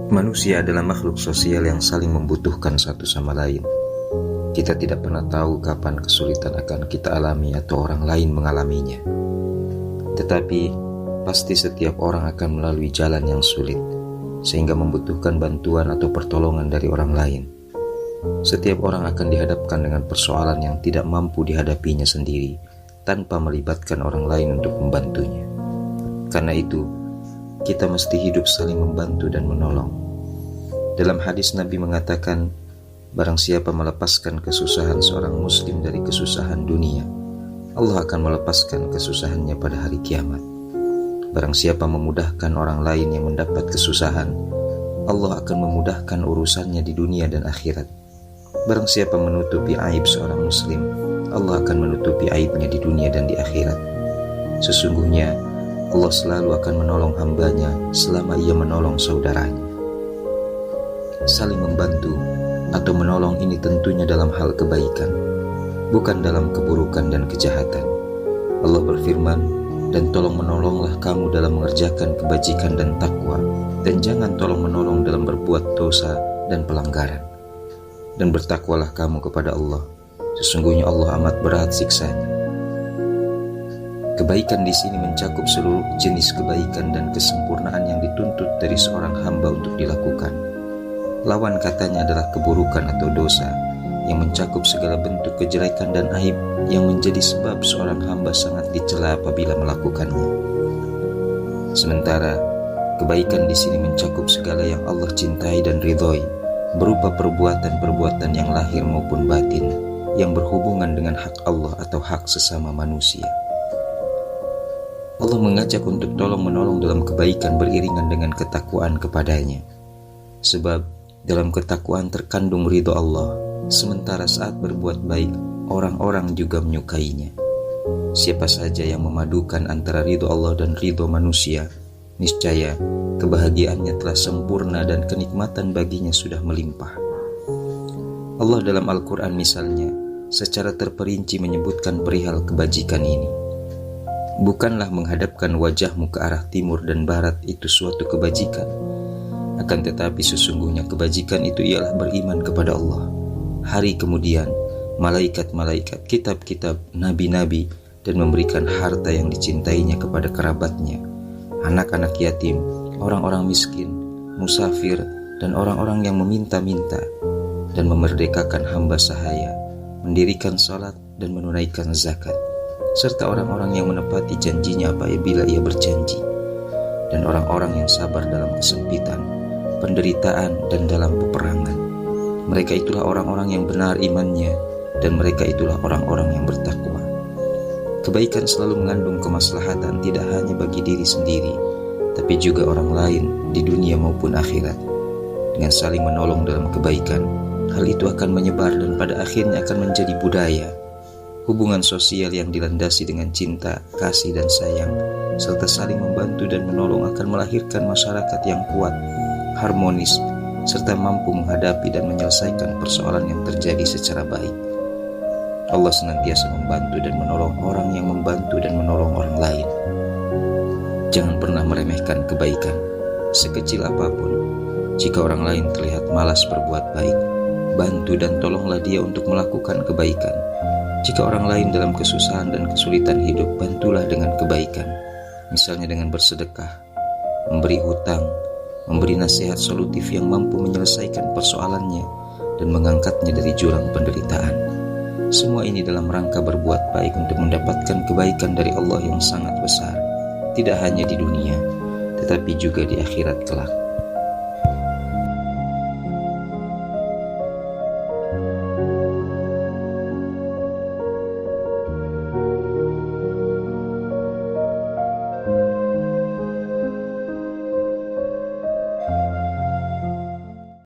Manusia adalah makhluk sosial yang saling membutuhkan satu sama lain. Kita tidak pernah tahu kapan kesulitan akan kita alami atau orang lain mengalaminya. Tetapi, pasti setiap orang akan melalui jalan yang sulit, sehingga membutuhkan bantuan atau pertolongan dari orang lain. Setiap orang akan dihadapkan dengan persoalan yang tidak mampu dihadapinya sendiri, tanpa melibatkan orang lain untuk membantunya. Karena itu, kita mesti hidup saling membantu dan menolong. Dalam hadis Nabi mengatakan, barang siapa melepaskan kesusahan seorang muslim dari kesusahan dunia, Allah akan melepaskan kesusahannya pada hari kiamat. Barang siapa memudahkan orang lain yang mendapat kesusahan, Allah akan memudahkan urusannya di dunia dan akhirat. Barang siapa menutupi aib seorang muslim, Allah akan menutupi aibnya di dunia dan di akhirat. Sesungguhnya Allah selalu akan menolong hambanya selama ia menolong saudaranya. Saling membantu atau menolong ini tentunya dalam hal kebaikan, bukan dalam keburukan dan kejahatan. Allah berfirman, dan tolong menolonglah kamu dalam mengerjakan kebajikan dan takwa, dan jangan tolong menolong dalam berbuat dosa dan pelanggaran. Dan bertakwalah kamu kepada Allah, sesungguhnya Allah amat berat siksanya. Kebaikan di sini mencakup seluruh jenis kebaikan dan kesempurnaan yang dituntut dari seorang hamba untuk dilakukan. Lawan katanya adalah keburukan atau dosa, yang mencakup segala bentuk kejelekan dan aib yang menjadi sebab seorang hamba sangat dicela apabila melakukannya. Sementara, kebaikan di sini mencakup segala yang Allah cintai dan ridhoi, berupa perbuatan-perbuatan yang lahir maupun batin, yang berhubungan dengan hak Allah atau hak sesama manusia. Allah mengajak untuk tolong-menolong dalam kebaikan beriringan dengan ketakwaan kepadanya. Sebab dalam ketakwaan terkandung ridho Allah, sementara saat berbuat baik, orang-orang juga menyukainya. Siapa saja yang memadukan antara ridho Allah dan ridho manusia, niscaya kebahagiaannya telah sempurna dan kenikmatan baginya sudah melimpah. Allah dalam Al-Quran misalnya, secara terperinci menyebutkan perihal kebajikan ini. Bukanlah menghadapkan wajahmu ke arah timur dan barat itu suatu kebajikan. Akan tetapi sesungguhnya kebajikan itu ialah beriman kepada Allah, hari kemudian, malaikat-malaikat, kitab-kitab, nabi-nabi, dan memberikan harta yang dicintainya kepada kerabatnya, anak-anak yatim, orang-orang miskin, musafir, dan orang-orang yang meminta-minta, dan memerdekakan hamba sahaya, mendirikan salat dan menunaikan zakat, serta orang-orang yang menepati janjinya apabila ia berjanji, dan orang-orang yang sabar dalam kesempitan, penderitaan, dan dalam peperangan. Mereka itulah orang-orang yang benar imannya, dan mereka itulah orang-orang yang bertakwa. Kebaikan selalu mengandung kemaslahatan tidak hanya bagi diri sendiri, tapi juga orang lain di dunia maupun akhirat. Dengan saling menolong dalam kebaikan, hal itu akan menyebar dan pada akhirnya akan menjadi budaya. Hubungan sosial yang dilandasi dengan cinta, kasih, dan sayang, serta saling membantu dan menolong akan melahirkan masyarakat yang kuat, harmonis, serta mampu menghadapi dan menyelesaikan persoalan yang terjadi secara baik. Allah senantiasa membantu dan menolong orang yang membantu dan menolong orang lain. Jangan pernah meremehkan kebaikan, sekecil apapun. Jika orang lain terlihat malas berbuat baik, bantu dan tolonglah dia untuk melakukan kebaikan. Jika orang lain dalam kesusahan dan kesulitan hidup, bantulah dengan kebaikan. Misalnya dengan bersedekah, memberi hutang, memberi nasihat solutif yang mampu menyelesaikan persoalannya, dan mengangkatnya dari jurang penderitaan. Semua ini dalam rangka berbuat baik untuk mendapatkan kebaikan dari Allah yang sangat besar, tidak hanya di dunia, tetapi juga di akhirat kelak.